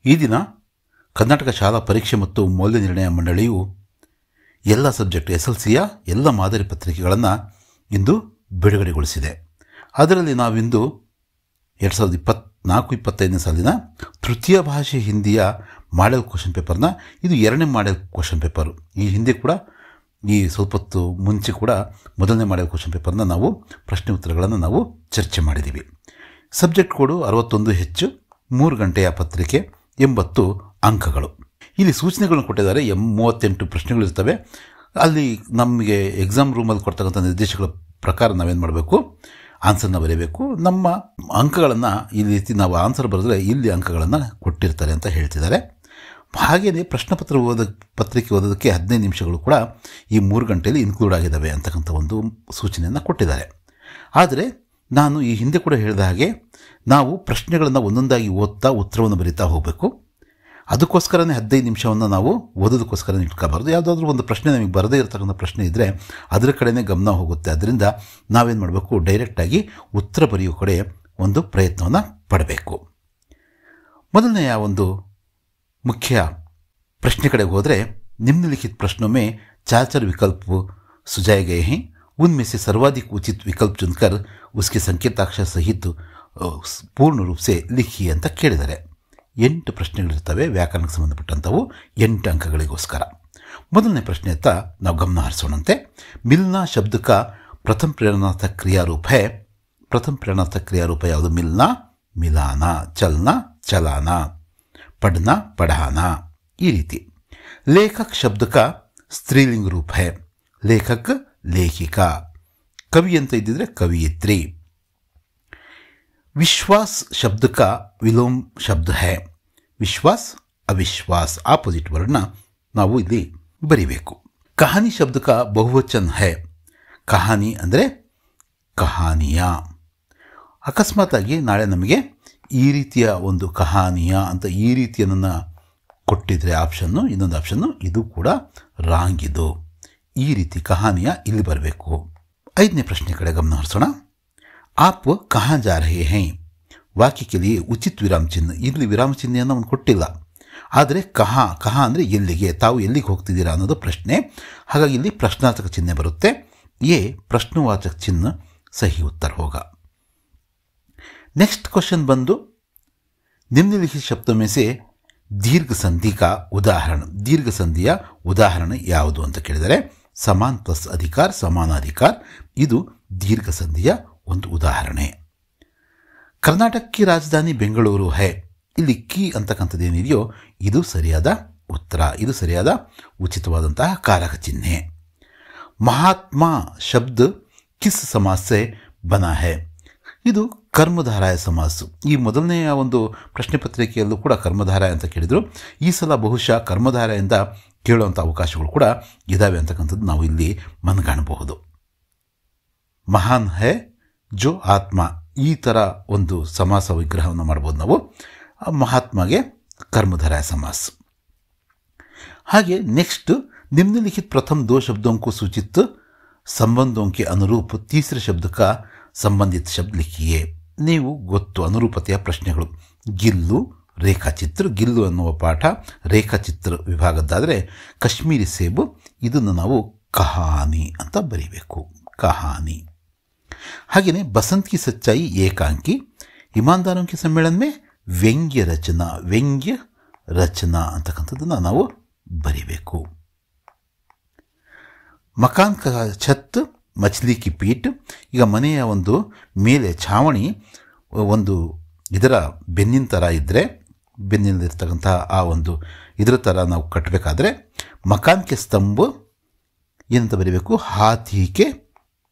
ಈ ದಿನ ಕರ್ನಾಟಕ ಶಾಲಾ ಪರೀಕ್ಷೆ ಮತ್ತು ಮೌಲ್ಯ ನಿರ್ಣಯ ಮಂಡಳಿಯು ಎಲ್ಲ ಸಬ್ಜೆಕ್ಟ್ SLCಯ ಎಲ್ಲ ಮಾದರಿ ಪತ್ರಿಕೆಗಳನ್ನು ಇಂದು ಬಿಡುಗಡೆಗೊಳಿಸಿದೆ. ಅದರಲ್ಲಿ ನಾವಿಂದು 2024-25ನೇ ಸಾಲಿನ ತೃತೀಯ ಭಾಷೆ ಹಿಂದಿಯ ಮಾಡೆಲ್ ಕ್ವಶನ್ ಪೇಪರ್ನ, ಇದು 2ನೇ ಮಾಡೆಲ್ ಕ್ವಶನ್ ಪೇಪರು. ಈ ಹಿಂದೆ ಕೂಡ ಈ ಸ್ವಲ್ಪ ಹೊತ್ತು ಮುಂಚೆ ಕೂಡ ಮೊದಲನೇ ಮಾಡೆಲ್ ಕ್ವಶನ್ ಪೇಪರ್ನ ನಾವು ಪ್ರಶ್ನೆ ಉತ್ತರಗಳನ್ನು ನಾವು ಚರ್ಚೆ ಮಾಡಿದ್ದೀವಿ. ಸಬ್ಜೆಕ್ಟ್ ಕೋಡು 61H, 3 ಗಂಟೆಯ ಪತ್ರಿಕೆ, 80 ಅಂಕಗಳು. ಇಲ್ಲಿ ಸೂಚನೆಗಳನ್ನು ಕೊಟ್ಟಿದ್ದಾರೆ. 38 ಪ್ರಶ್ನೆಗಳಿರ್ತವೆ. ಅಲ್ಲಿ ನಮಗೆ ಎಕ್ಸಾಮ್ ರೂಮಲ್ಲಿ ಕೊಡ್ತಕ್ಕಂಥ ನಿರ್ದೇಶಕರ ಪ್ರಕಾರ ನಾವೇನು ಮಾಡಬೇಕು, ಆನ್ಸರ್ನ ಬರೀಬೇಕು. ನಮ್ಮ ಅಂಕಗಳನ್ನು ಈ ರೀತಿ ನಾವು ಆನ್ಸರ್ ಬರೆದ್ರೆ ಇಲ್ಲಿ ಅಂಕಗಳನ್ನು ಕೊಟ್ಟಿರ್ತಾರೆ ಅಂತ ಹೇಳ್ತಿದ್ದಾರೆ. ಹಾಗೆಯೇ ಪ್ರಶ್ನೆ ಪತ್ರಿಕೆ ಓದೋದಕ್ಕೆ 15 ನಿಮಿಷಗಳು ಕೂಡ ಈ 3 ಗಂಟೆಯಲ್ಲಿ ಇನ್ಕ್ಲೂಡ್ ಆಗಿದ್ದಾವೆ ಅಂತಕ್ಕಂಥ ಒಂದು ಸೂಚನೆಯನ್ನು ಕೊಟ್ಟಿದ್ದಾರೆ. ಆದರೆ ನಾನು ಈ ಹಿಂದೆ ಕೂಡ ಹೇಳಿದ ಹಾಗೆ ನಾವು ಪ್ರಶ್ನೆಗಳನ್ನು ಒಂದೊಂದಾಗಿ ಓದ್ತಾ ಉತ್ತರವನ್ನು ಬರೀತಾ ಹೋಗಬೇಕು. ಅದಕ್ಕೋಸ್ಕರನೇ 15 ನಿಮಿಷವನ್ನು ನಾವು ಓದೋದಕ್ಕೋಸ್ಕರ ಇಟ್ಕೋಬಾರ್ದು. ಯಾವುದಾದ್ರೂ ಒಂದು ಪ್ರಶ್ನೆ ನಮಗೆ ಬರದೇ ಇರತಕ್ಕಂಥ ಪ್ರಶ್ನೆ ಇದ್ದರೆ ಅದರ ಕಡೆನೇ ಗಮನ ಹೋಗುತ್ತೆ. ಅದರಿಂದ ನಾವೇನು ಮಾಡಬೇಕು, ಡೈರೆಕ್ಟಾಗಿ ಉತ್ತರ ಬರೆಯೋ ಕಡೆ ಒಂದು ಪ್ರಯತ್ನವನ್ನು ಪಡಬೇಕು. ಮೊದಲನೆಯ ಒಂದು ಮುಖ್ಯ प्रश्न कड़े होदे निम्नलिखित प्रश्नों में 4 विकल्प सुझाए गए हैं. उनमें से सर्वाधिक उचित विकल्प चुनकर उसके संकेताक्षर सहित पूर्ण रूप से लिखिए ಅಂತ ಕೇಳಿದ್ದಾರೆ. 8 ಪ್ರಶ್ನೆಗಳಿರ್ತವೆ ವ್ಯಾಕರಣಕ್ಕೆ ಸಂಬಂಧಪಟ್ಟಂತವು, 8 ಅಂಕಗಳಿಗೋಸ್ಕರ. ಮೊದಲನೇ ಪ್ರಶ್ನೆ ಅಂತ ನಾವು ಗಮನ ಹರಿಸೋಣಂತೆ. मिलना शब्द का प्रथम प्रेरणार्थक क्रिया रूप है. प्रथम प्रेरणार्थक क्रिया रूप याವುದು? मिलना, मिलाना, चलना, चलाना, पढ़ना, पढ़ाना. ಈ ರೀತಿ. लेखक शब्द का स्त्रीलिंग रूप है. लेखक, लेखिका. कवि ಅಂತ ಇದ್ದಿದ್ರೆ कवियत्री. विश्वास शब्द का विलोम शब्द है. विश्वास, अविश्वास, ಆಪೋಸಿಟ್ ವರ್ಡ್ನ ನಾವು ಇಲ್ಲಿ ಬರಿಬೇಕು. कहानी शब्द का बहुवचन है. कहानी ಅಂದರೆ ಕಹಾನಿಯ. ಅಕಸ್ಮಾತ್ ಆಗಿ ನಾಳೆ ನಮಗೆ ಈ ರೀತಿಯ ಒಂದು ಕಹಾನಿಯ ಅಂತ ಈ ರೀತಿಯನ್ನು ಕೊಟ್ಟಿದ್ರೆ ಆಪ್ಷನ್ನು, ಇನ್ನೊಂದು ಆಪ್ಷನ್ನು, ಇದು ಕೂಡ ರಾಂಗ್. ಇದು ಈ ರೀತಿ ಕಹಾನಿಯ ಇಲ್ಲಿ ಬರಬೇಕು. 5ನೇ ಪ್ರಶ್ನೆ ಕಡೆ ಗಮನ ಹರಿಸೋಣ. ಆಪ್ ಕಹಾಂ ಜಾ ರಹೆ ಹೈ. ವಾಕ್ಯಕ್ಕೆ लिए ಉಚಿತ ವಿರಾಮ ಚಿಹ್ನೆ. ಇಲ್ಲಿ ವಿರಾಮ ಚಿಹ್ನೆಯನ್ನು ಅವನು ಕೊಟ್ಟಿಲ್ಲ. ಆದರೆ ಕಹಾ ಅಂದರೆ ಎಲ್ಲಿಗೆ, ತಾವು ಎಲ್ಲಿಗೆ ಹೋಗ್ತಿದ್ದೀರಾ ಅನ್ನೋದು ಪ್ರಶ್ನೆ. ಹಾಗಾಗಿ ಇಲ್ಲಿ ಪ್ರಶ್ನಾರ್ಥಕ ಚಿಹ್ನೆ ಬರುತ್ತೆ. ये ಪ್ರಶ್ನವಾಚಕ ಚಿಹ್ನೆ ಸಹಿ ಉತ್ತರ ಹೋಗ. नेक्स्ट क्वेश्चन बंदू निम्नलिखित शब्दों में से दीर्घ संधि का उदाहरण. दीर्घ संधिಯ ಉದಾಹರಣ ಯಾವುದು ಅಂತ ಕೇಳಿದರೆ ಸಮಾನ್ ಪ್ಲಸ್ ಅಧಿಕಾರ, ಸಮಾನಾಧಿಕಾರ, ಇದು ದೀರ್ಘ ಸಂಧಿಯ ಒಂದು ಉದಾಹರಣೆ. ಕರ್ನಾಟಕ की राजधानी ಬೆಂಗಳೂರು है. ಇಲ್ಲಿ ಕಿ ಅಂತಕ್ಕಂಥದ್ದು ಏನಿದೆಯೋ ಇದು ಸರಿಯಾದ ಉತ್ತರ. ಇದು ಸರಿಯಾದ ಉಚಿತವಾದಂತಹ ಕಾರಕ ಚಿಹ್ನೆ. महात्मा शब्द किस समास से बना है. ಇದು ಕರ್ಮಧಾರಾಯ ಸಮಾಸ. ಈ ಮೊದಲನೆಯ ಒಂದು ಪ್ರಶ್ನೆ ಪತ್ರಿಕೆಯಲ್ಲೂ ಕೂಡ ಕರ್ಮಧಾರಾಯ ಅಂತ ಕೇಳಿದರು. ಈ ಸಲ ಬಹುಶಃ ಕರ್ಮಧಾರಾಯಿಂದ ಕೇಳುವಂಥ ಅವಕಾಶಗಳು ಕೂಡ ಇದ್ದಾವೆ ಅಂತಕ್ಕಂಥದ್ದು ನಾವು ಇಲ್ಲಿ ಮನಗಾಣಬಹುದು. ಮಹಾನ್ ಹೈ ಜೋ ಆತ್ಮ, ಈ ಥರ ಒಂದು ಸಮಾಸ ವಿಗ್ರಹವನ್ನು ಮಾಡ್ಬೋದು ನಾವು. ಮಹಾತ್ಮಗೆ ಕರ್ಮಧಾರಾಯ ಸಮಾಸ. ಹಾಗೆ ನೆಕ್ಸ್ಟ್ निम्नलिखित प्रथम 2 शब्दों को सूचित संबंधों के अनुरूप तीसरे शब्द का संबंधित शब्द लिखिए. ನೀವು ಗೊತ್ತು ಅನುರೂಪತೆಯ ಪ್ರಶ್ನೆಗಳು. ಗಿಲ್ಲು, ರೇಖಾಚಿತ್ರ. ಗಿಲ್ಲು ಅನ್ನುವ ಪಾಠ ರೇಖಾಚಿತ್ರ ವಿಭಾಗದ್ದಾದರೆ ಕಾಶ್ಮೀರಿ ಸೇಬು, ಇದನ್ನು ನಾವು ಕಹಾನಿ ಅಂತ ಬರೀಬೇಕು. ಕಹಾನಿ. ಹಾಗೆಯೇ ಬಸಂತ್ ಕಿ ಸಚ್ಚಾಯಿ ಏಕಾಂಕಿ. ಇಮಾನ್ದಾರೋं के सम्मेलन में ವ್ಯಂಗ್ಯ ರಚನಾ. ವ್ಯಂಗ್ಯ ರಚನಾ ಅಂತಕ್ಕಂಥದ್ದನ್ನು ನಾವು ಬರೀಬೇಕು. ಮಕಾನ್ ಕಾ ಛತ್ ಮಚ್ಲಿ ಕಿ ಪೀಠ್. ಈಗ ಮನೆಯ ಒಂದು ಮೇಲೆ ಛಾವಣಿ ಒಂದು ಇದರ ಬೆನ್ನಿನ ಥರ ಇದ್ದರೆ, ಬೆನ್ನಿನಲ್ಲಿರ್ತಕ್ಕಂತಹ ಆ ಒಂದು ಇದರ ಥರ ನಾವು ಕಟ್ಟಬೇಕಾದ್ರೆ ಮಕಾನ್ ಕೆ ಸ್ತಂಭ ಏನಂತ ಬರೀಬೇಕು? ಹಾಥಿ ಕೆ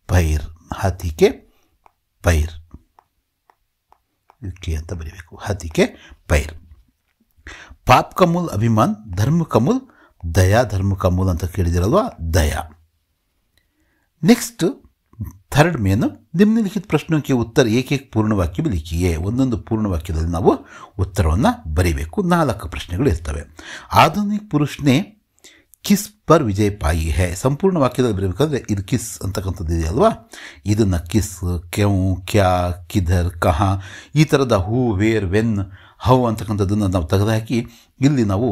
ಪೈರ್. ಹಾಥಿ ಕೆ ಪೈರ್ ಅಂತ ಬರೀಬೇಕು. ಹಾಥಿ ಕೆ ಪೈರ್. ಪಾಪ್ का मूल अभिमान, धर्म का मूल दया. धर्म का मूल ಅಂತ ಕೇಳಿದಿರಲ್ವಾ, दया. नेक्स्ट थर्ड में निम्नलिखित प्रश्नों के उत्तर एक एक पूर्ण वाक्य में लिखिए. ಒಂದೊಂದು पूर्ण ವಾಕ್ಯದಲ್ಲಿ ನಾವು ಉತ್ತರವನ್ನು ಬರೀಬೇಕು. 4 ಪ್ರಶ್ನೆಗಳು ಇರ್ತವೆ. ಆಧುನಿಕ ಪುರುಷ ने किस पर विजय पाई है. ಸಂಪೂರ್ಣ ವಾಕ್ಯದಲ್ಲಿ ಬರಬೇಕಾದ್ರೆ ಇದು ಕಿಸ್ ಅಂತಕ್ಕಂಥದ್ದು ಇದೆಯಲ್ವಾ, ಇದನ್ನು ಕಿಸ್, ಕ್ಯೂ, ಕ್ಯಾ, ಕಿಧರ್, ಕಹಾ, ಈ ಥರದ ಹೂ, ವೇರ್, ವೆನ್ ಹೌ ಅಂತಕ್ಕಂಥದ್ದನ್ನು ನಾವು ತೆಗೆದುಹಾಕಿ ಇಲ್ಲಿ ನಾವು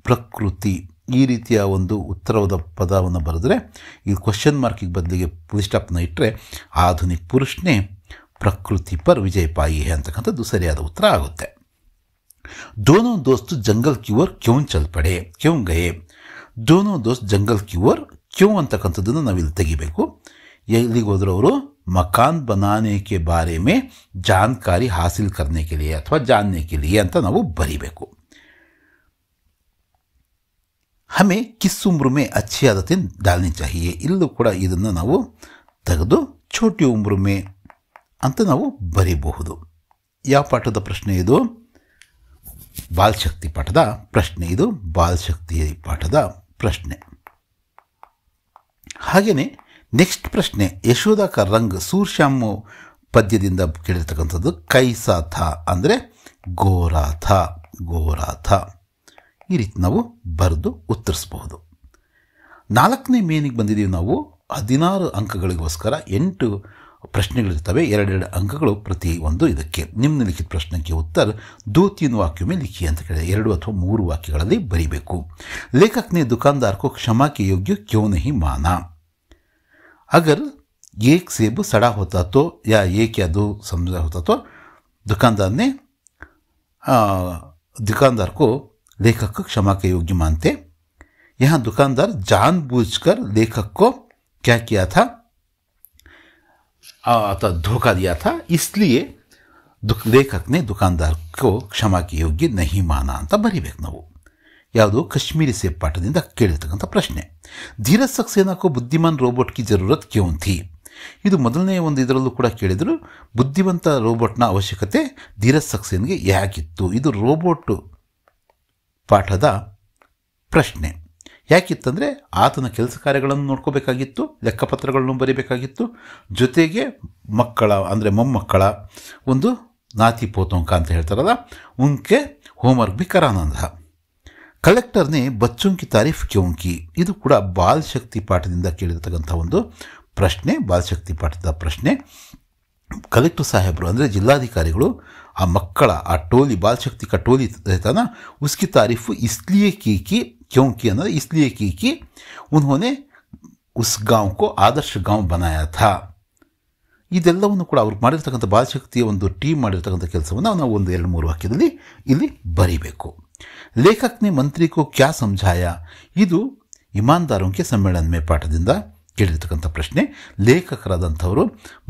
ಪ್ರಕೃತಿ ಈ ರೀತಿಯ ಒಂದು ಉತ್ತರವಾದ ಪದವನ್ನು ಬರೆದ್ರೆ ಈ ಕ್ವಶನ್ ಮಾರ್ಕಿಗೆ ಬದಲಿಗೆ ಫುಲ್ ಸ್ಟಾಪ್ನ ಇಟ್ಟರೆ ಆಧುನಿಕ ಪುರುಷನೇ ಪ್ರಕೃತಿ ಪರ್ ವಿಜಯ್ ಪಾಯಿ ಹೇ ಅಂತಕ್ಕಂಥದ್ದು ಸರಿಯಾದ ಉತ್ತರ ಆಗುತ್ತೆ. दोनों दोस्त जंगल की ओर क्यों चल पड़े, क्यों गए. दोनों दोस्त जंगल की ओर क्यों ಅಂತಕ್ಕಂಥದ್ದನ್ನು ನಾವಿಲ್ಲಿ ತೆಗಿಬೇಕು. ಎಲ್ಲಿಗೆ ಹೋದ್ರು ಅವರು मकान बनाने के बारे में जानकारी हासिल करने के लिए ಅಥವಾ जानने के लिए ಅಂತ ನಾವು ಬರಿಬೇಕು. हमें किस उम्र में अच्छी आदतें डालनी चाहिए. ಇಲ್ಲೂ ಕೂಡ ಇದನ್ನು ನಾವು ತೆಗೆದು छोटी उम्र में ಅಂತ ನಾವು ಬರೀಬಹುದು. ಯಾವ ಪಾಠದ ಪ್ರಶ್ನೆ ಇದು? ಬಾಲಶಕ್ತಿ ಪಾಠದ ಪ್ರಶ್ನೆ ಇದು. ಬಾಲಶಕ್ತಿ ಪಾಠದ ಪ್ರಶ್ನೆ. ಹಾಗೆಯೇ ನೆಕ್ಸ್ಟ್ ಪ್ರಶ್ನೆ ಯಶೋಧ ಕಾ ರಂಗ್ ಸೂರ್ಶ್ಯಾಮ್ ಪದ್ಯದಿಂದ ಕೇಳಿರ್ತಕ್ಕಂಥದ್ದು ಕೈಸಾ ಥಾ ಅಂದರೆ ಗೋರಾಥ ಗೋರಾಥ. ಈ ರೀತಿ ನಾವು ಬರೆದು ಉತ್ತರಿಸಬಹುದು. 4ನೇ ಮೇನಿಗೆ ಬಂದಿದ್ದೀವಿ ನಾವು. 16 ಅಂಕಗಳಿಗೋಸ್ಕರ 8 ಪ್ರಶ್ನೆಗಳಿರ್ತವೆ. 2 ಅಂಕಗಳು ಪ್ರತಿ ಒಂದು. ಇದಕ್ಕೆ ನಿಮ್ನಲಿಖಿತ ಪ್ರಶ್ನೆಗೆ ಉತ್ತರ 2-3 वाक्यों में लिखिए ಅಂತ ಕೇಳಿದೆ. 2 ಅಥವಾ 3 ವಾಕ್ಯಗಳಲ್ಲಿ ಬರೀಬೇಕು. लेखक ने दुकानदार को क्षमा के योग्य क्यों नहीं माना. अगर एक सेब सड़ा होता तो या एक या 2 समझा होता तो दुकानदार को लेखक को क्षमा के योग्य मानते. यहाँ दुकानदार जानबूझकर लेखक को क्या किया था अथवा धोखा दिया था, इसलिए लेखक ने दुकानदार को क्षमा के योग्य नहीं माना ಅಂತ ಬರೀಬೇಕು ನಾವು. ಯಾವುದು? ಕಶ್ಮೀರಿ ಸೇಬ್ ಪಾಠದಿಂದ ಕೇಳಿರ್ತಕ್ಕಂಥ ಪ್ರಶ್ನೆ. ಧೀರಜ್ ಸಕ್ಸೇನಾ ಕೋ ಬುದ್ಧಿಮಾನ್ ರೋಬೋಟ್ ಕಿ ಜರೂರತ್ ಕ್ಯೋಂ ಥಿ. ಇದು ಮೊದಲನೇ ಒಂದು ಇದರಲ್ಲೂ ಕೂಡ ಕೇಳಿದರು. ಬುದ್ಧಿವಂತ ರೋಬೋಟ್ನ ಅವಶ್ಯಕತೆ ಧೀರಜ್ ಸಕ್ಸೇನ್ಗೆ ಯಾಕಿತ್ತು? ಇದು ರೋಬೋಟ್ ಪಾಠದ ಪ್ರಶ್ನೆ. ಯಾಕಿತ್ತಂದರೆ ಆತನ ಕೆಲಸ ಕಾರ್ಯಗಳನ್ನು ನೋಡ್ಕೋಬೇಕಾಗಿತ್ತು, ಲೆಕ್ಕಪತ್ರಗಳನ್ನು ಬರೀಬೇಕಾಗಿತ್ತು, ಜೊತೆಗೆ ಮಕ್ಕಳ ಅಂದರೆ ಮೊಮ್ಮಕ್ಕಳ ಒಂದು ನಾತಿ ಪೋತೋಂಕ ಅಂತ ಹೇಳ್ತಾರಲ್ಲ ಉನ್ಕೆ ಹೋಮ್ವರ್ಕ್ ಭಿ ಕರಾನಂದ. ಕಲೆಕ್ಟರ್ನೇ ಬಚ್ಚೋಂ ಕಿ ತಾರೀಫ್ ಕ್ಯೋಂ ಕಿ. ಇದು ಕೂಡ ಬಾಲಶಕ್ತಿ ಪಾಠದಿಂದ ಕೇಳಿರ್ತಕ್ಕಂಥ ಒಂದು ಪ್ರಶ್ನೆ. ಬಾಲಶಕ್ತಿ ಪಾಠದ ಪ್ರಶ್ನೆ. ಕಲೆಕ್ಟರ್ ಸಾಹೇಬರು ಅಂದರೆ ಜಿಲ್ಲಾಧಿಕಾರಿಗಳು ಆ ಮಕ್ಕಳ ಆ ಟೋಲಿ ಬಾಲಶಕ್ತಿ ಕಾ ಟೋಲಿ रहता ना उसकी तारीफ इसलिए की क्योंकि ಅಂದರೆ इसलिए की कि उन्होंने उस गांव को आदर्श गांव बनाया था. ಇದೆಲ್ಲವನ್ನು ಕೂಡ ಅವ್ರು ಮಾಡಿರ್ತಕ್ಕಂಥ ಬಾಲಶಕ್ತಿಯ ಒಂದು ಟೀಮ್ ಮಾಡಿರ್ತಕ್ಕಂಥ ಕೆಲಸವನ್ನು ನಾವು ಒಂದು 2-3 ವಾಕ್ಯದಲ್ಲಿ ಇಲ್ಲಿ ಬರೀಬೇಕು. ಲೇಖಕ್ ನೆ ಮಂತ್ರಿ ಕೋ ಕ್ಯಾ ಸಮझाया. ಇದು ಇಮಾನ್ದಾರೋಂ ಕೆ ಸಮ್ಮೇಳನ ಮೇ ಪಾಠದಿಂದ ಕೇಳಿರ್ತಕ್ಕಂಥ ಪ್ರಶ್ನೆ. ಲೇಖಕರಾದಂಥವರು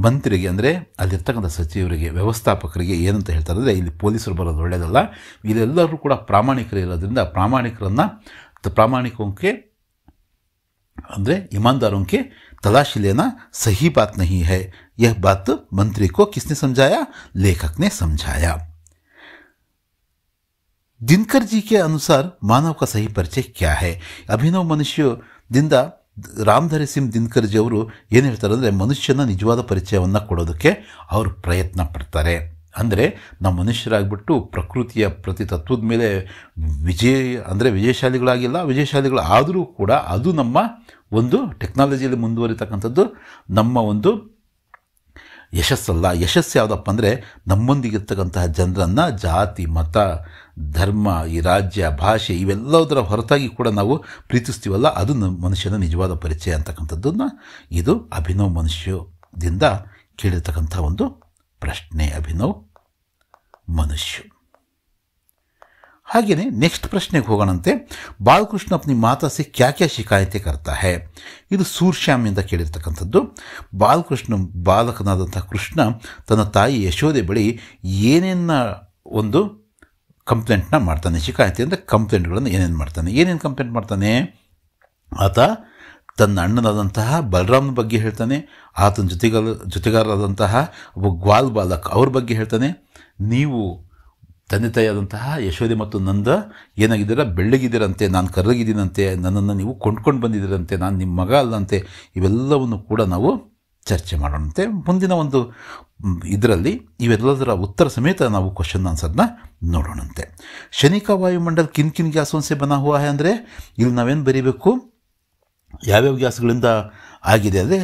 ಮಂತ್ರಿಗೆ ಅಂದರೆ ಅಲ್ಲಿರ್ತಕ್ಕಂಥ ಸಚಿವರಿಗೆ ವ್ಯವಸ್ಥಾಪಕರಿಗೆ ಏನಂತ ಹೇಳ್ತಾರೆ ಅಂದರೆ ಇಲ್ಲಿ ಪೊಲೀಸರು ಬರೋದು ಒಳ್ಳೆಯದಲ್ಲ, ಇದೆಲ್ಲರೂ ಕೂಡ ಪ್ರಾಮಾಣಿಕರು ಇರೋದ್ರಿಂದ ಪ್ರಾಮಾಣಿಕಕ್ಕೆ ಅಂದರೆ ईमानदारों के तलाशी लेना सही बात नहीं है. यह बात मंत्री को किसने समझाया? लेखक ने समझाया. दिनकर जी के अनुसार मानव का सही परिचय क्या है. अभिनव ಮನುಷ್ಯದಿಂದ ರಾಮಧಾರಿ ಸಿಂಗ್ ದಿನಕರ್ ಜಿ ಅವರು ಏನು ಹೇಳ್ತಾರೆ ಅಂದರೆ ಮನುಷ್ಯನ ನಿಜವಾದ ಪರಿಚಯವನ್ನು ಕೊಡೋದಕ್ಕೆ ಅವರು ಪ್ರಯತ್ನ ಪಡ್ತಾರೆ. ಅಂದರೆ ನಾವು ಮನುಷ್ಯರಾಗ್ಬಿಟ್ಟು ಪ್ರಕೃತಿಯ ಪ್ರತಿ ತತ್ವದ ಮೇಲೆ ವಿಜಯಶಾಲಿಗಳಾಗಿಲ್ಲ, ವಿಜಯಶಾಲಿಗಳು ಆದರೂ ಕೂಡ ಅದು ನಮ್ಮ ಒಂದು ಟೆಕ್ನಾಲಜಿಯಲ್ಲಿ ಮುಂದುವರಿತಕ್ಕಂಥದ್ದು ನಮ್ಮ ಒಂದು ಯಶಸ್ಸಲ್ಲ. ಯಶಸ್ಸು ಯಾವುದಪ್ಪ ಅಂದರೆ ನಮ್ಮೊಂದಿಗಿರ್ತಕ್ಕಂತಹ ಜನರನ್ನು ಜಾತಿ, ಮತ, ಧರ್ಮ, ಈ ರಾಜ್ಯ, ಭಾಷೆ ಇವೆಲ್ಲದರ ಹೊರತಾಗಿ ಕೂಡ ನಾವು ಪ್ರೀತಿಸ್ತೀವಲ್ಲ, ಅದು ಮನುಷ್ಯನ ನಿಜವಾದ ಪರಿಚಯ ಅಂತಕ್ಕಂಥದ್ದನ್ನು ಇದು ಅಭಿನವ್ ಮನುಷ್ಯದಿಂದ ಕೇಳಿರ್ತಕ್ಕಂಥ ಒಂದು ಪ್ರಶ್ನೆ. ಅಭಿನವ್ ಮನುಷ್ಯ. ಹಾಗೆಯೇ ನೆಕ್ಸ್ಟ್ ಪ್ರಶ್ನೆಗೆ ಹೋಗೋಣಂತೆ. ಬಾಲಕೃಷ್ಣ ಅಪ್ನಿ ಮಾತಾ ಸೆ ಕ್ಯಾ ಕ್ಯಾ ಶಿಕಾಯತೆ ಕರ್ತಾ ಹೈ. ಇದು ಸೂರ್ಶ್ಯಾಮಿಂದ ಕೇಳಿರ್ತಕ್ಕಂಥದ್ದು. ಬಾಲಕನಾದಂಥ ಕೃಷ್ಣ ತನ್ನ ತಾಯಿ ಯಶೋದೆ ಬಳಿ ಏನೇನ ಒಂದು ಕಂಪ್ಲೇಂಟ್ನ ಮಾಡ್ತಾನೆ. ಶಿಕಾಯತೆ ಅಂದರೆ ಕಂಪ್ಲೇಂಟ್ಗಳನ್ನು ಏನೇನು ಮಾಡ್ತಾನೆ. ಏನೇನು ಕಂಪ್ಲೇಂಟ್ ಮಾಡ್ತಾನೆ? ಆತ ತನ್ನ ಅಣ್ಣನಾದಂತಹ ಬಲರಾಮನ ಬಗ್ಗೆ ಹೇಳ್ತಾನೆ, ಆತನ ಜೊತೆಗಾರರಾದಂತಹ ಒಬ್ಬ ಗ್ವಾಲ್ ಬಾಲಕ್ ಅವ್ರ ಬಗ್ಗೆ ಹೇಳ್ತಾನೆ. ನೀವು ತಂದೆ ತಾಯಿಯಾದಂತಹ ಯಶೋದೆ ಮತ್ತು ನಂದ ಏನಾಗಿದ್ದೀರ, ಬೆಳ್ಳಗಿದ್ದೀರಂತೆ, ನಾನು ಕರ್ರಗಿದ್ದೀನಂತೆ, ನನ್ನನ್ನು ನೀವು ಕೊಂಡ್ಕೊಂಡು ಬಂದಿದ್ದೀರಂತೆ, ನಾನು ನಿಮ್ಮ ಮಗ ಅಲ್ಲಂತೆ. ಇವೆಲ್ಲವನ್ನು ಕೂಡ ನಾವು ಚರ್ಚೆ ಮಾಡೋಣಂತೆ ಮುಂದಿನ ಒಂದು ಇದರಲ್ಲಿ. ಇವೆಲ್ಲದರ ಉತ್ತರ ಸಮೇತ ನಾವು ಕ್ವಶನ್ ಆನ್ಸರ್ನ ನೋಡೋಣಂತೆ. ಶನಿಕಾ ವಾಯುಮಂಡಲ್ ಕಿನ್ ಕಿನ್ ಗ್ಯಾಸೋನ್ ಸೆ ಬನಾ ಹುವಾ ಹೈ ಅಂದರೆ ಇಲ್ಲಿ ನಾವೇನು ಬರೀಬೇಕು, ಯಾವ್ಯಾವ ಗ್ಯಾಸ್ಗಳಿಂದ ಆಗಿದೆ ಅಂದರೆ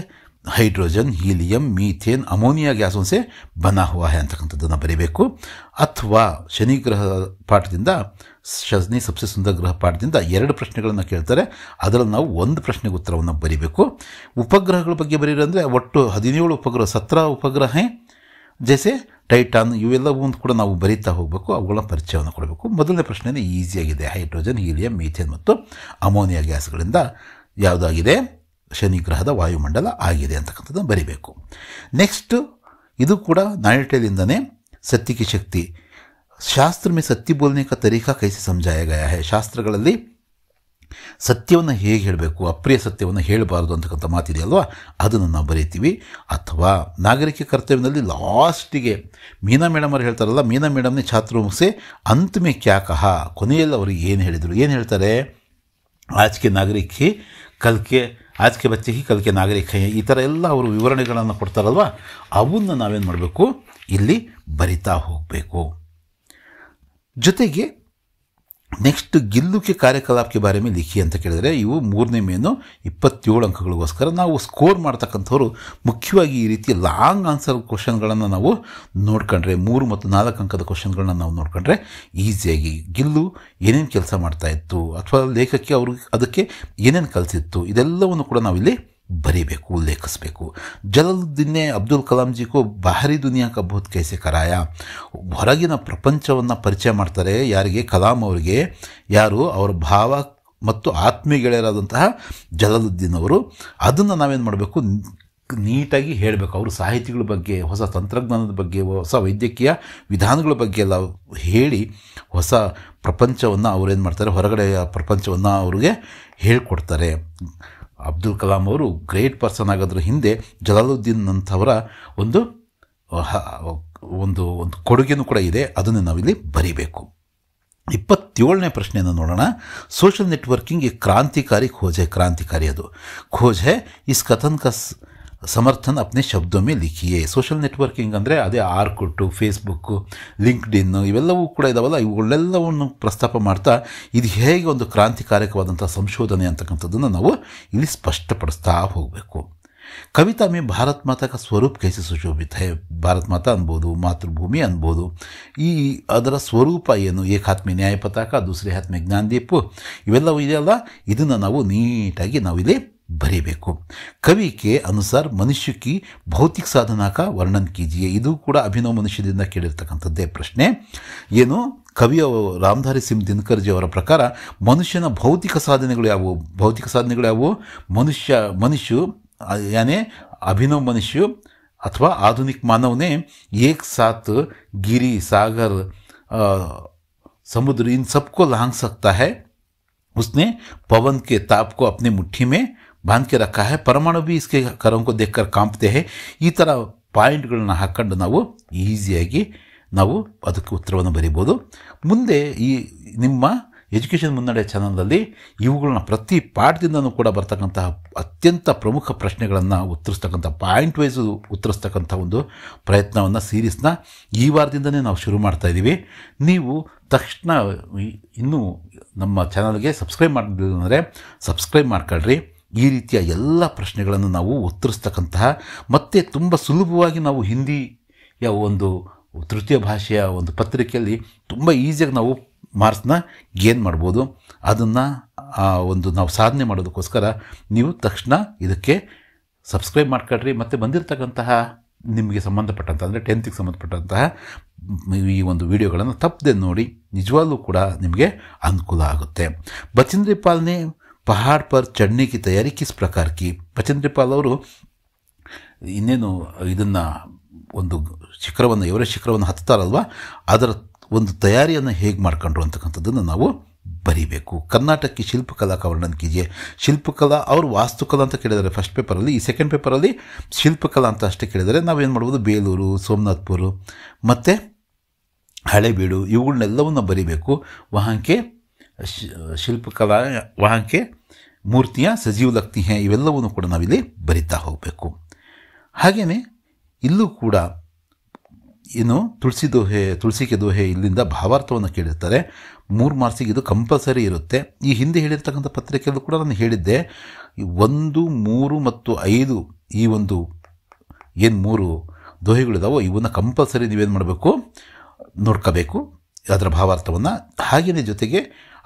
ಹೈಡ್ರೋಜನ್, ಹೀಲಿಯಂ, ಮೀಥೇನ್, ಅಮೋನಿಯಾ ಗ್ಯಾಸೋನ್ಸೆ ಬನಾ ಹುವಾ ಹೈ ಅಂತಕ್ಕಂಥದ್ದನ್ನು ಬರೀಬೇಕು. ಅಥವಾ ಶನಿ ಗ್ರಹ ಪಾಠದಿಂದ, ಶನಿ ಸಬ್ಸೆ ಸುಂದರ ಗ್ರಹ ಪಾಠದಿಂದ 2 ಪ್ರಶ್ನೆಗಳನ್ನು ಕೇಳ್ತಾರೆ, ಅದರಲ್ಲಿ ನಾವು 1 ಪ್ರಶ್ನೆಗೆ ಉತ್ತರವನ್ನು ಬರೀಬೇಕು. ಉಪಗ್ರಹಗಳ ಬಗ್ಗೆ ಬರೀರಂದರೆ ಒಟ್ಟು 17 ಉಪಗ್ರಹ, 17 ಉಪಗ್ರಹ ಜೈಸೆ ಟೈಟಾನ್, ಇವೆಲ್ಲವೂ ಕೂಡ ನಾವು ಬರೀತಾ ಹೋಗಬೇಕು, ಅವುಗಳ ಪರಿಚಯವನ್ನು ಕೊಡಬೇಕು. ಮೊದಲನೇ ಪ್ರಶ್ನೆನೇ ಈಸಿಯಾಗಿದೆ, ಹೈಡ್ರೋಜನ್, ಹೀಲಿಯಂ, ಮೀಥೇನ್ ಮತ್ತು ಅಮೋನಿಯಾ ಗ್ಯಾಸ್ಗಳಿಂದ ಯಾವುದಾಗಿದೆ, ಶನಿ ಗ್ರಹದ ವಾಯುಮಂಡಲ ಆಗಿದೆ ಅಂತಕ್ಕಂಥದ್ದನ್ನು ಬರೀಬೇಕು. ನೆಕ್ಸ್ಟ್, ಇದು ಕೂಡ ನಾನಿಟೇಲಿಂದನೇ ಸತ್ಯ ಕಿ ಶಕ್ತಿ, ಶಾಸ್ತ್ರ ಮೇ ಸತ್ಯ ಬೋಲ್ನೆ ಕಾ ತರೀಕಾ ಕೈಸೆ ಸಮಜಾಯ ಗಯಾ ಹೈ, ಶಾಸ್ತ್ರಗಳಲ್ಲಿ ಸತ್ಯವನ್ನು ಹೇಗೆ ಹೇಳಬೇಕು, ಅಪ್ರಿಯ ಸತ್ಯವನ್ನು ಹೇಳಬಾರ್ದು ಅಂತಕ್ಕಂಥ ಮಾತಿದೆಯಲ್ವಾ, ಅದನ್ನು ನಾವು ಬರೀತೀವಿ. ಅಥವಾ ನಾಗರಿಕ ಕರ್ತವ್ಯದಲ್ಲಿ ಲಾಸ್ಟಿಗೆ ಮೀನಾ ಮೇಡಮ್ ಅವರು ಹೇಳ್ತಾರಲ್ಲ, ಮೀನಾ ಮೇಡಮ್ನೇ ಛಾತ್ರೋಂಸೆ ಅಂತ್ ಮೇ ಕ್ಯಾ ಕಹಾ, ಕೊನೆಯಲ್ಲಿ ಅವರು ಏನು ಹೇಳಿದರು, ಏನು ಹೇಳ್ತಾರೆ, ಆಜ್ ಕೆ ನಾಗರಿಕ ಹಿ ಕಲ್ ಕೆ, ಆಜ್ ಕೆ ಬಚ್ಚೆ ಹಿ ಕಲ್ ಕೆ ನಾಗರಿಕ ಹೈ, ಈ ಥರ ಎಲ್ಲ ಅವರು ವಿವರಣೆಗಳನ್ನು ಕೊಡ್ತಾರಲ್ವ, ಅವನ್ನ ನಾವೇನು ಮಾಡಬೇಕು, ಇಲ್ಲಿ ಬರಿತಾ ಹೋಗಬೇಕು. ಜೊತೆಗೆ ನೆಕ್ಸ್ಟ್ ಗಿಲ್ಲು ಕೆ ಕಾರ್ಯಕಲಾಪ ಕೆ ಬಾರೆ ಮೇ ಲಿಖಿ ಅಂತ ಕೇಳಿದರೆ, ಇವು 3ನೇ ಮೇನು 27 ಅಂಕಗಳಿಗೋಸ್ಕರ ನಾವು ಸ್ಕೋರ್ ಮಾಡ್ತಕ್ಕಂಥವ್ರು ಮುಖ್ಯವಾಗಿ ಈ ರೀತಿ ಲಾಂಗ್ ಆನ್ಸರ್ ಕ್ವಶನ್ಗಳನ್ನು ನಾವು ನೋಡ್ಕೊಂಡ್ರೆ, 3 ಮತ್ತು 4 ಅಂಕದ ಕ್ವಶನ್ಗಳನ್ನ ನಾವು ನೋಡ್ಕೊಂಡ್ರೆ ಈಸಿಯಾಗಿ ಗಿಲ್ಲು ಏನೇನು ಕೆಲಸ ಮಾಡ್ತಾಯಿತ್ತು ಅಥವಾ ಲೇಖಕ್ಕೆ ಅವರು ಅದಕ್ಕೆ ಏನೇನು ಕಲಿಸಿತ್ತು ಇದೆಲ್ಲವನ್ನು ಕೂಡ ನಾವಿಲ್ಲಿ ಬರೀಬೇಕು, ಉಲ್ಲೇಖಿಸಬೇಕು. ಜಲಾಲುದ್ದೀನ್ ನೆ ಅಬ್ದುಲ್ ಕಲಾಂ ಜಿ ಕೋ ಬಾಹರಿ ದುನಿಯಾ ಕಾ ಬೋಧ್ ಕೈಸೆ ಕರಾಯ, ಹೊರಗಿನ ಪ್ರಪಂಚವನ್ನು ಪರಿಚಯ ಮಾಡ್ತಾರೆ ಯಾರಿಗೆ, ಕಲಾಂ ಅವರಿಗೆ. ಯಾರು, ಅವರ ಭಾವ ಮತ್ತು ಆತ್ಮೀಯ ಗೆಳೆಯರಾದಂತಹ ಜಲಾಲುದ್ದೀನ್ ಅವರು. ಅದನ್ನು ನಾವೇನು ಮಾಡಬೇಕು, ನೀಟಾಗಿ ಹೇಳಬೇಕು. ಅವರು ಸಾಹಿತಿಗಳ ಬಗ್ಗೆ, ಹೊಸ ತಂತ್ರಜ್ಞಾನದ ಬಗ್ಗೆ, ಹೊಸ ವೈದ್ಯಕೀಯ ವಿಧಾನಗಳ ಬಗ್ಗೆ ಎಲ್ಲ ಹೇಳಿ ಹೊಸ ಪ್ರಪಂಚವನ್ನು ಅವರೇನು ಮಾಡ್ತಾರೆ, ಹೊರಗಡೆಯ ಪ್ರಪಂಚವನ್ನು ಅವ್ರಿಗೆ ಹೇಳ್ಕೊಡ್ತಾರೆ. ಅಬ್ದುಲ್ ಕಲಾಂ ಅವರು ಗ್ರೇಟ್ ಪರ್ಸನ್ ಆಗೋದ್ರ ಹಿಂದೆ ಜಲಾಲುದ್ದೀನ್ ಅಂಥವರ ಒಂದು ಒಂದು ಒಂದು ಕೊಡುಗೆನೂ ಕೂಡ ಇದೆ, ಅದನ್ನು ನಾವಿಲ್ಲಿ ಬರೀಬೇಕು. 27ನೇ ಪ್ರಶ್ನೆಯನ್ನು ನೋಡೋಣ. ಸೋಷಲ್ ನೆಟ್ವರ್ಕಿಂಗ್ ಈ ಕ್ರಾಂತಿಕಾರಿ ಖೋಜ್ ಹೈ, ಕ್ರಾಂತಿಕಾರಿ ಅದು ಖೋಜ್ ಹೈ, ಇಸ್ ಕಥನ್ ಕಾ ಸಮರ್ಥನ್ ಅಪ್ನೆ ಶಬ್ದೋ ಮೇ ಲಿಖಿಯೇ. ಸೋಷಲ್ ನೆಟ್ವರ್ಕಿಂಗ್ ಅಂದರೆ ಅದೇ ಆರ್ಕುಟ್ಟು, ಫೇಸ್ಬುಕ್ಕು, ಲಿಂಕ್ಡ್ಇನ್ ಇವೆಲ್ಲವೂ ಕೂಡ ಇದಾವಲ್ಲ, ಇವುಗಳೆಲ್ಲವನ್ನು ಪ್ರಸ್ತಾಪ ಮಾಡ್ತಾ ಇದು ಹೇಗೆ ಒಂದು ಕ್ರಾಂತಿಕಾರಕವಾದಂಥ ಸಂಶೋಧನೆ ಅಂತಕ್ಕಂಥದ್ದನ್ನು ನಾವು ಇಲ್ಲಿ ಸ್ಪಷ್ಟಪಡಿಸ್ತಾ ಹೋಗಬೇಕು. ಕವಿತಾ ಮೇ ಭಾರತ್ ಮಾತಾ ಕಾ ಸ್ವರೂಪ್ ಕೈಸೆ ಸುಶೋಭಿತ ಹೈ, ಭಾರತ್ ಮಾತಾ ಅನ್ಬೋದು, ಮಾತೃಭೂಮಿ ಅನ್ಬೋದು, ಈ ಅದರ ಸ್ವರೂಪ ಏನು, ಏಕ್ ಹಾತ್ ಮೇ ನ್ಯಾಯ ಪತಾಕ, ದೂಸರೆ ಹಾತ್ ಮೇ ಜ್ಞಾನದೀಪ್, ಇವೆಲ್ಲವೂ ಇದೆಯಲ್ಲ, ಇದನ್ನು ನಾವು ನೀಟಾಗಿ ನಾವಿಲ್ಲಿ ಬರೀಬೇಕು. ಕವಿ ಕೆ ಅನುಸಾರ ಮನುಷ್ಯ ಕಿ ಭೌತಿಕ ಸಾಧನಾ ಕಾ ವರ್ಣನ್ ಕೀಜಿಯೇ, ಇದು ಕೂಡ ಅಭಿನವ ಮನುಷ್ಯದಿಂದ ಕೇಳಿರ್ತಕ್ಕಂಥದ್ದೇ ಪ್ರಶ್ನೆ. ಏನು, ಕವಿಯ ರಾಮಧಾರಿ ಸಿಂಗ್ ದಿನಕರ್ಜಿ ಅವರ ಪ್ರಕಾರ ಮನುಷ್ಯನ ಭೌತಿಕ ಸಾಧನೆಗಳು ಯಾವುವು, ಭೌತಿಕ ಸಾಧನೆಗಳು ಯಾವುವು, ಮನುಷ್ಯ ಯಾನೇ ಅಭಿನವ ಮನುಷ್ಯ ಅಥವಾ ಆಧುನಿಕ ಮಾನವನೇ ಏಕ್ ಸಾತ್ ಗಿರಿ, ಸಾಗರ್, समुद्र, इन सबको लांघ सकता है. उसने पवन के ताप को अपनी मुट्ठी में बांध के रखा है, परमाणु भी इसके करों को देखकर कांपते हैं. ಈ ಥರ ಪಾಯಿಂಟ್ಗಳನ್ನ ಹಾಕ್ಕೊಂಡು ನಾವು ಈಸಿಯಾಗಿ ನಾವು ಅದಕ್ಕೆ ಉತ್ತರವನ್ನು ಬರೀಬೋದು. ಮುಂದೆ ಈ ನಿಮ್ಮ ಎಜುಕೇಷನ್ ಮುನ್ನಡೆ ಚಾನಲಲ್ಲಿ ಇವುಗಳನ್ನ ಪ್ರತಿ ಪಾಠದಿಂದನೂ ಕೂಡ ಬರ್ತಕ್ಕಂತಹ ಅತ್ಯಂತ ಪ್ರಮುಖ ಪ್ರಶ್ನೆಗಳನ್ನು ಉತ್ತರಿಸ್ತಕ್ಕಂಥ ಪಾಯಿಂಟ್ ವೈಸು ಉತ್ತರಿಸ್ತಕ್ಕಂಥ ಒಂದು ಪ್ರಯತ್ನವನ್ನು ಸೀರೀಸ್ನ ಈ ವಾರದಿಂದನೇ ನಾವು ಶುರು ಮಾಡ್ತಾ ಇದ್ದೀವಿ. ನೀವು ತಕ್ಷಣ ಇನ್ನೂ ನಮ್ಮ ಚಾನಲ್ಗೆ ಸಬ್ಸ್ಕ್ರೈಬ್ ಮಾಡಲಿಲ್ಲ ಅಂದರೆ ಸಬ್ಸ್ಕ್ರೈಬ್ ಮಾಡ್ಕೊಳ್ರಿ. ಈ ರೀತಿಯ ಎಲ್ಲ ಪ್ರಶ್ನೆಗಳನ್ನು ನಾವು ಉತ್ತರಿಸ್ತಕ್ಕಂತಹ ಮತ್ತು ತುಂಬ ಸುಲಭವಾಗಿ ನಾವು ಹಿಂದಿಯ ಒಂದು ತೃತೀಯ ಭಾಷೆಯ ಒಂದು ಪತ್ರಿಕೆಯಲ್ಲಿ ತುಂಬ ಈಸಿಯಾಗಿ ನಾವು ಮಾರ್ಕ್ಸ್ನ ಗೇನ್ ಮಾಡ್ಬೋದು. ಅದನ್ನು ಒಂದು ನಾವು ಸಾಧನೆ ಮಾಡೋದಕ್ಕೋಸ್ಕರ ನೀವು ತಕ್ಷಣ ಇದಕ್ಕೆ ಸಬ್ಸ್ಕ್ರೈಬ್ ಮಾಡ್ಕೊಳ್ರಿ. ಮತ್ತು ಬಂದಿರತಕ್ಕಂತಹ ನಿಮಗೆ ಸಂಬಂಧಪಟ್ಟಂಥ ಅಂದರೆ 10th ಸಂಬಂಧಪಟ್ಟಂತಹ ಈ ಒಂದು ವಿಡಿಯೋಗಳನ್ನು ತಪ್ಪದೆ ನೋಡಿ, ನಿಜವಾಗ್ಲೂ ಕೂಡ ನಿಮಗೆ ಅನುಕೂಲ ಆಗುತ್ತೆ. ಬಚೇಂದ್ರ ಪಾಲ್ ನೇ ಪಹಾಡ್ ಪರ್ ಚढ़ने की तैयारी किस प्रकार की, ಬಚೇಂದ್ರ ಪಾಲ್ ಅವರು ಇನ್ನೇನು ಇದನ್ನು ಒಂದು ಶಿಖರವನ್ನು, ಎವರೆಸ್ಟ್ ಶಿಖರವನ್ನು ಹತ್ತಾರಲ್ವ, ಅದರ ಒಂದು ತಯಾರಿಯನ್ನು ಹೇಗೆ ಮಾಡ್ಕೊಂಡ್ರು ಅಂತಕ್ಕಂಥದ್ದನ್ನು ನಾವು ಬರೀಬೇಕು. ಕರ್ನಾಟಕಕ್ಕೆ ಶಿಲ್ಪಕಲಾ ಕಾ ವರ್ಣನ್ ಕೀಜಿಯೇ, ಶಿಲ್ಪಕಲಾ ಅವರು ವಾಸ್ತುಕಲಾ ಅಂತ ಕೇಳಿದ್ದಾರೆ ಫಸ್ಟ್ ಪೇಪರಲ್ಲಿ. ಈ ಸೆಕೆಂಡ್ ಪೇಪರಲ್ಲಿ ಶಿಲ್ಪಕಲಾ ಅಂತ ಅಷ್ಟೇ ಕೇಳಿದರೆ ನಾವೇನು ಮಾಡ್ಬೋದು, ಬೇಲೂರು, ಸೋಮನಾಥ್ಪುರ ಮತ್ತು ಹಳೇಬೀಡು ಇವುಗಳನ್ನೆಲ್ಲವನ್ನು ಬರೀಬೇಕು. ವಹಾಂಕೆ ಶಿಲ್ಪಕಲಾ, ವಹಾಂಕೆ ಮೂರ್ತಿಯ ಸಜೀವ್ ಲಗ್ತಿ ಹೇ, ಇವೆಲ್ಲವನ್ನೂ ಕೂಡ ನಾವಿಲ್ಲಿ ಬರಿತಾ ಹೋಗಬೇಕು. ಹಾಗೆಯೇ ಇಲ್ಲೂ ಕೂಡ ಏನು ತುಳಸಿ ಕೆ ದೋಹೆ ಇಲ್ಲಿಂದ ಭಾವಾರ್ಥವನ್ನು ಕೇಳಿರ್ತಾರೆ. 3 ಮಾರ್ಕ್ಸಿಗೆ ಇದು ಕಂಪಲ್ಸರಿ ಇರುತ್ತೆ. ಈ ಹಿಂದೆ ಹೇಳಿರ್ತಕ್ಕಂಥ ಪತ್ರಿಕೆಯಲ್ಲೂ ಕೂಡ ನಾನು ಹೇಳಿದ್ದೆ, 1, 3 ಮತ್ತು 5 ಈ ಒಂದು ಏನು 3 ದೋಹೆಗಳಿದಾವೋ ಇವನ್ನ ಕಂಪಲ್ಸರಿ ನೀವೇನು ಮಾಡಬೇಕು, ನೋಡ್ಕೋಬೇಕು ಅದರ ಭಾವಾರ್ಥವನ್ನು. ಹಾಗೆಯೇ ಜೊತೆಗೆ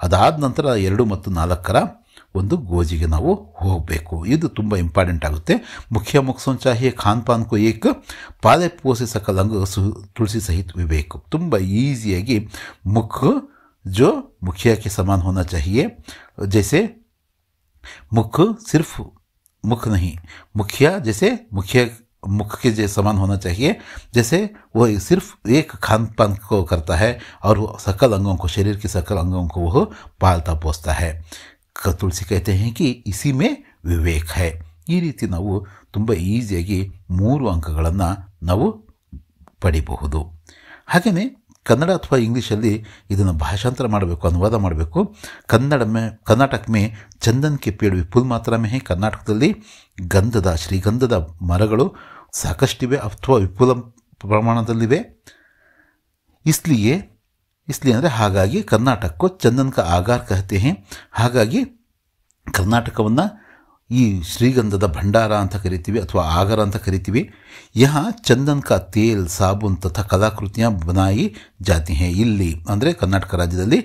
ಅದಾದ ನಂತರ 2 ಮತ್ತು 4ರ ಒಂದು ಗೋಜಿಗೆ ನಾವು ಹೋಗಬೇಕು. ಇದು ತುಂಬ ಇಂಪಾರ್ಟೆಂಟ್ ಆಗುತ್ತೆ. ಮುಖ್ಯ ಮುಖ್ಸೋನ್ ಚಾಹಿಯೆ ಖಾನ್ ಪಾನ್ ಕೋ ಏಕ್ ಪಾಲೆ ಪೋಸೆ ಸಕಲ್ ಅಂಗ ತುಳಸಿ ಸಹಿತ ವಿವೇಕ್. ತುಂಬ ಈಸಿಯಾಗಿ ಮುಖ जो मुखिया के समान होना चाहिए, जैसे मुख सिर्फ मुख नहीं, मुखिया जैसे मुखिया मुख के जैसे समान होना चाहिए, जैसे वो सिर्फ एक खान पान को करता है और सकल अंगों को, शरीर के सकल अंगों को वह पालता पोसता है. तुलसी कहते हैं कि इसी में विवेक है. ಈ ರೀತಿ ನಾವು ತುಂಬ ಈಸಿಯಾಗಿ 3 ಅಂಕಗಳನ್ನು ನಾವು ಪಡಿಬಹುದು. ಹಾಗೆಯೇ ಕನ್ನಡ ಅಥವಾ ಇಂಗ್ಲೀಷಲ್ಲಿ ಇದನ್ನು ಭಾಷಾಂತರ ಮಾಡಬೇಕು, ಅನುವಾದ ಮಾಡಬೇಕು. ಕರ್ನಾಟಕ ಮೇ ಚಂದನ್ ಕೆ ಪೇಡ್ ವಿಪುಲ್ ಮಾತ್ರ ಮೇ. ಕರ್ನಾಟಕದಲ್ಲಿ ಶ್ರೀಗಂಧದ ಮರಗಳು ಸಾಕಷ್ಟಿವೆ ಅಥವಾ ವಿಪುಲ ಪ್ರಮಾಣದಲ್ಲಿವೆ. ಇಸ್ಲಿಯೇ ಅಂದರೆ ಹಾಗಾಗಿ ಕರ್ನಾಟಕಕ್ಕೂ ಚಂದನ್ ಕಾ ಆಗಾರ್ ಕಹತೆ ಹೇ. ಹಾಗಾಗಿ ಕರ್ನಾಟಕವನ್ನು ಈ ಶ್ರೀಗಂಧದ ಭಂಡಾರ ಅಂತ ಕರಿತೀವಿ ಅಥವಾ ಆಗರ ಅಂತ ಕರಿತೀವಿ. ಯಹ ಚಂದನ್ ಕಾ ತೇಲ್ ಸಾಬೂನ್ ತಥಾ ಕಲಾಕೃತಿಯ ಬನಾಯಿ ಜಾತಿ ಹೇ. ಇಲ್ಲಿ ಅಂದರೆ ಕರ್ನಾಟಕ ರಾಜ್ಯದಲ್ಲಿ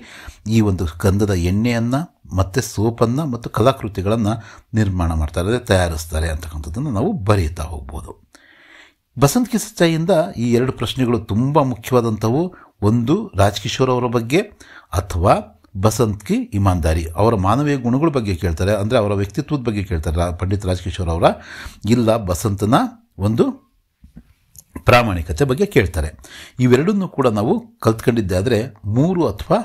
ಈ ಒಂದು ಗಂಧದ ಎಣ್ಣೆಯನ್ನು ಮತ್ತು ಸೋಪನ್ನು ಮತ್ತು ಕಲಾಕೃತಿಗಳನ್ನು ನಿರ್ಮಾಣ ಮಾಡ್ತಾರೆ, ತಯಾರಿಸ್ತಾರೆ ಅಂತಕ್ಕಂಥದ್ದನ್ನು ನಾವು ಬರೀತಾ ಹೋಗ್ಬೋದು. ಬಸಂತ್ ಕಿ ಸಚ್ಚಾಯಿಯಿಂದ ಈ 2 ಪ್ರಶ್ನೆಗಳು ತುಂಬ ಮುಖ್ಯವಾದಂಥವು. ಒಂದು ರಾಜ್ಕಿಶೋರ್ ಅವರ ಬಗ್ಗೆ ಅಥವಾ ಬಸಂತ್ ಕಿ ಇಮಾನ್ದಾರಿ, ಅವರ ಮಾನವೀಯ ಗುಣಗಳ ಬಗ್ಗೆ ಕೇಳ್ತಾರೆ, ಅಂದರೆ ಅವರ ವ್ಯಕ್ತಿತ್ವದ ಬಗ್ಗೆ ಕೇಳ್ತಾರೆ ಪಂಡಿತ್ ರಾಜ್ಕಿಶೋರ್ ಅವರ. ಇಲ್ಲ ಬಸಂತನ ಒಂದು ಪ್ರಾಮಾಣಿಕತೆ ಬಗ್ಗೆ ಕೇಳ್ತಾರೆ. ಇವೆರಡನ್ನೂ ಕೂಡ ನಾವು ಕಲ್ತ್ಕೊಂಡಿದ್ದೆ ಆದರೆ 3 ಅಥವಾ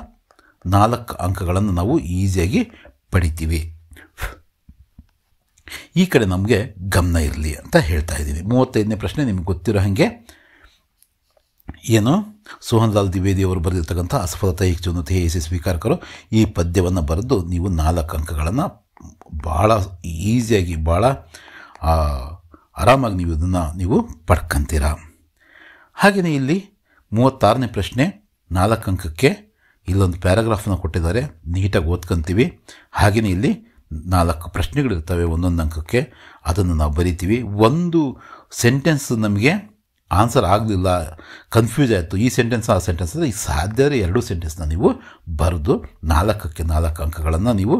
4 ಅಂಕಗಳನ್ನು ನಾವು ಈಸಿಯಾಗಿ ಪಡಿತೀವಿ. ಈ ಕಡೆ ನಮಗೆ ಗಮನ ಇರಲಿ ಅಂತ ಹೇಳ್ತಾ ಇದ್ದೀನಿ. 35ನೇ ಪ್ರಶ್ನೆ ನಿಮಗೆ ಗೊತ್ತಿರೋ ಹಾಗೆ ಏನು, ಸೋಹನ್ ಲಾಲ್ ದ್ವಿವೇದಿ ಅವರು ಬರೆದಿರ್ತಕ್ಕಂಥ ಅಸಫಲತಾ ಏಕ್ ಚುನೌತಿ ಹೈ ಇಸೆ ಸ್ವೀಕಾರ ಕರೋ. ಈ ಪದ್ಯವನ್ನು ಬರೆದು ನೀವು 4 ಅಂಕಗಳನ್ನು ಭಾಳ ಈಸಿಯಾಗಿ ಭಾಳ ಆರಾಮಾಗಿ ನೀವು ಪಡ್ಕೊಂತೀರ. ಹಾಗೆಯೇ ಇಲ್ಲಿ 36ನೇ ಪ್ರಶ್ನೆ 4 ಅಂಕಕ್ಕೆ ಇಲ್ಲೊಂದು ಪ್ಯಾರಾಗ್ರಾಫನ್ನು ಕೊಟ್ಟಿದ್ದಾರೆ, ನೀಟಾಗಿ ಓದ್ಕೊಂತೀವಿ. ಹಾಗೆಯೇ ಇಲ್ಲಿ 4 ಪ್ರಶ್ನೆಗಳಿರ್ತವೆ ಒಂದೊಂದು ಅಂಕಕ್ಕೆ, ಅದನ್ನು ನಾವು ಬರಿತೀವಿ. ಒಂದು ಸೆಂಟೆನ್ಸ್ ನಮಗೆ ಆನ್ಸರ್ ಆಗಲಿಲ್ಲ, ಕನ್ಫ್ಯೂಸ್ ಆಯಿತು, ಈ ಸೆಂಟೆನ್ಸ್ ಆ ಸೆಂಟೆನ್ಸ್ ಅಂದರೆ ಈಗ ಸಾಧ್ಯ 2 ಸೆಂಟೆನ್ಸ್ನ ನೀವು ಬರೆದು 4ಕ್ಕೆ 4 ಅಂಕಗಳನ್ನು ನೀವು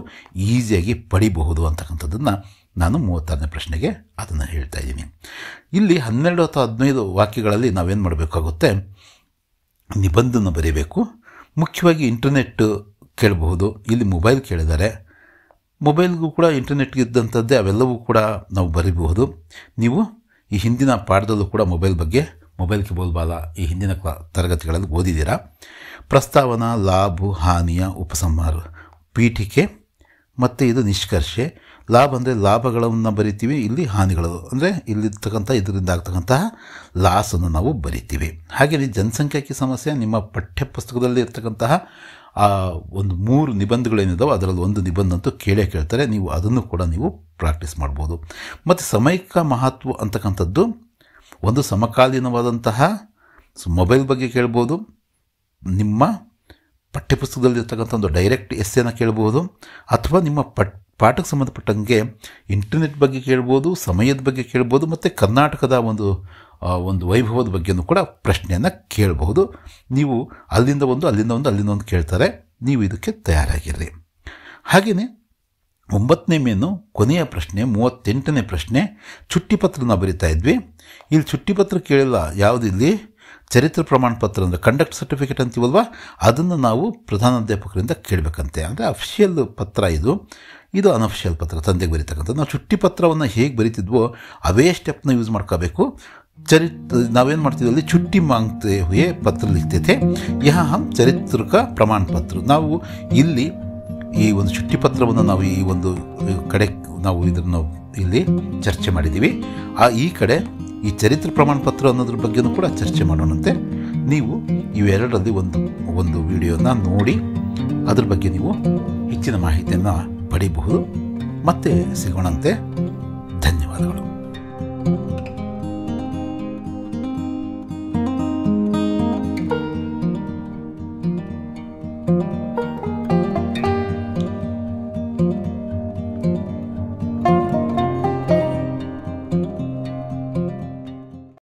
ಈಸಿಯಾಗಿ ಪಡಿಬಹುದು ಅಂತಕ್ಕಂಥದ್ದನ್ನು ನಾನು 36ನೇ ಪ್ರಶ್ನೆಗೆ ಅದನ್ನು ಹೇಳ್ತಾ ಇದ್ದೀನಿ. ಇಲ್ಲಿ 12 ಅಥವಾ 15 ವಾಕ್ಯಗಳಲ್ಲಿ ನಾವೇನು ಮಾಡಬೇಕಾಗುತ್ತೆ, ನಿಬಂಧನ ಬರೀಬೇಕು. ಮುಖ್ಯವಾಗಿ ಇಂಟರ್ನೆಟ್ ಕೇಳಬಹುದು. ಇಲ್ಲಿ ಮೊಬೈಲ್ ಕೇಳಿದ್ದಾರೆ, ಮೊಬೈಲ್ಗೂ ಕೂಡ ಇಂಟರ್ನೆಟ್ಗೆ ಇದ್ದಂಥದ್ದೇ ಅವೆಲ್ಲವೂ ಕೂಡ ನಾವು ಬರೀಬಹುದು. ನೀವು ಈ ಹಿಂದಿನ ಪಾಠದಲ್ಲೂ ಕೂಡ ಮೊಬೈಲ್ಗೆ ಬೋಲ್ಬಾಲ ಈ ಹಿಂದಿನ ತರಗತಿಗಳಲ್ಲಿ ಓದಿದ್ದೀರಾ. ಪ್ರಸ್ತಾವನಾ, ಲಾಭ, ಹಾನಿಯ ಉಪಸಂಹಾರ, ಪೀಠಿಕೆ ಮತ್ತು ಇದು ನಿಷ್ಕರ್ಷೆ. ಲಾಭ ಅಂದರೆ ಲಾಭಗಳನ್ನು ಬರಿತೀವಿ, ಇಲ್ಲಿ ಹಾನಿಗಳು ಅಂದರೆ ಇಲ್ಲಿರ್ತಕ್ಕಂಥ ಇದರಿಂದ ಆಗ್ತಕ್ಕಂತಹ ಲಾಸನ್ನು ನಾವು ಬರಿತೀವಿ. ಹಾಗೆಯೇ ಜನಸಂಖ್ಯಾಕಿ ಸಮಸ್ಯೆ ನಿಮ್ಮ ಪಠ್ಯಪುಸ್ತಕದಲ್ಲಿ ಇರ್ತಕ್ಕಂತಹ ಒಂದು 3 ನಿಬಂಧಗಳೇನಿದಾವೆ ಅದರಲ್ಲಿ ಒಂದು ನಿಬಂಧ ಅಂತೂ ಕೇಳ್ತಾರೆ, ನೀವು ಅದನ್ನು ಕೂಡ ನೀವು ಪ್ರಾಕ್ಟೀಸ್ ಮಾಡ್ಬೋದು. ಮತ್ತು ಸಮೈಕ ಮಹತ್ವ ಅಂತಕ್ಕಂಥದ್ದು ಒಂದು ಸಮಕಾಲೀನವಾದಂತಹ ಮೊಬೈಲ್ ಬಗ್ಗೆ ಕೇಳ್ಬೋದು, ನಿಮ್ಮ ಪಠ್ಯಪುಸ್ತಕದಲ್ಲಿರ್ತಕ್ಕಂಥ ಒಂದು ಡೈರೆಕ್ಟ್ ಎಸ್ಸೇನ ಕೇಳ್ಬೋದು, ಅಥವಾ ನಿಮ್ಮ ಪಾಠಕ್ಕೆ ಸಂಬಂಧಪಟ್ಟಂಗೆ ಇಂಟರ್ನೆಟ್ ಬಗ್ಗೆ ಕೇಳ್ಬೋದು, ಸಮಯದ ಬಗ್ಗೆ ಕೇಳ್ಬೋದು, ಮತ್ತು ಕರ್ನಾಟಕದ ಒಂದು ವೈಭವದ ಬಗ್ಗೆಯೂ ಕೂಡ ಪ್ರಶ್ನೆಯನ್ನು ಕೇಳಬಹುದು. ನೀವು ಅಲ್ಲಿಂದ ಒಂದು ಕೇಳ್ತಾರೆ, ನೀವು ಇದಕ್ಕೆ ತಯಾರಾಗಿರ್ರಿ. ಹಾಗೆಯೇ 9ನೇ ಮೇನು ಕೊನೆಯ ಪ್ರಶ್ನೆ 38ನೇ ಪ್ರಶ್ನೆ ಚುಟ್ಟಿಪತ್ರನ ಬರಿತಾ ಇದ್ವಿ. ಇಲ್ಲಿ ಚುಟ್ಟಿಪತ್ರ ಕೇಳಿಲ್ಲ, ಯಾವುದಿಲ್ಲಿ ಚರಿತ್ರ ಪ್ರಮಾಣ ಪತ್ರ ಅಂದರೆ ಕಂಡಕ್ಟ್ ಸರ್ಟಿಫಿಕೇಟ್ ಅಂತೀವಲ್ವ, ಅದನ್ನು ನಾವು ಪ್ರಧಾನಾಧ್ಯಾಪಕರಿಂದ ಕೇಳಬೇಕಂತೆ. ಅಂದರೆ ಅಫಿಷಿಯಲ್ ಪತ್ರ ಇದು ಅನ್ಅಫಿಷಿಯಲ್ ಪತ್ರ, ತಂದೆಗೆ ಬರೀತಕ್ಕಂಥದ್ದು. ನಾವು ಚುಟ್ಟಿಪತ್ರವನ್ನು ಹೇಗೆ ಬರಿತಿದ್ವೋ ಅವೇ ಸ್ಟೆಪ್ನ ಯೂಸ್ ಮಾಡ್ಕೋಬೇಕು. ನಾವೇನು ಮಾಡ್ತೀವಿ, ಅಲ್ಲಿ ಚುಟ್ಟಿ ಮಾಂಗ್ತೆ ಹುಯೇ ಪತ್ರ ಲಿಖ್ತೇತೆ, ಯಹ ಹಮ್ ಚರಿತ್ರ ಕಾ ಪ್ರಮಾಣ ಪತ್ರ. ನಾವು ಇಲ್ಲಿ ಈ ಒಂದು ಚುಟ್ಟಿ ಪತ್ರವನ್ನು ನಾವು ಈ ಒಂದು ಕಡೆ ನಾವು ಇದನ್ನು ಇಲ್ಲಿ ಚರ್ಚೆ ಮಾಡಿದ್ದೀವಿ. ಈ ಕಡೆ ಈ ಚರಿತ್ರ ಪ್ರಮಾಣ ಪತ್ರ ಅನ್ನೋದ್ರ ಬಗ್ಗೆನೂ ಕೂಡ ಚರ್ಚೆ ಮಾಡೋಣಂತೆ. ನೀವು ಇವೆರಡರಲ್ಲಿ ಒಂದು ವಿಡಿಯೋನ ನೋಡಿ ಅದ್ರ ಬಗ್ಗೆ ನೀವು ಹೆಚ್ಚಿನ ಮಾಹಿತಿಯನ್ನು ಪಡಿಬಹುದು. ಮತ್ತೆ ಸಿಗೋಣಂತೆ. ಧನ್ಯವಾದಗಳು.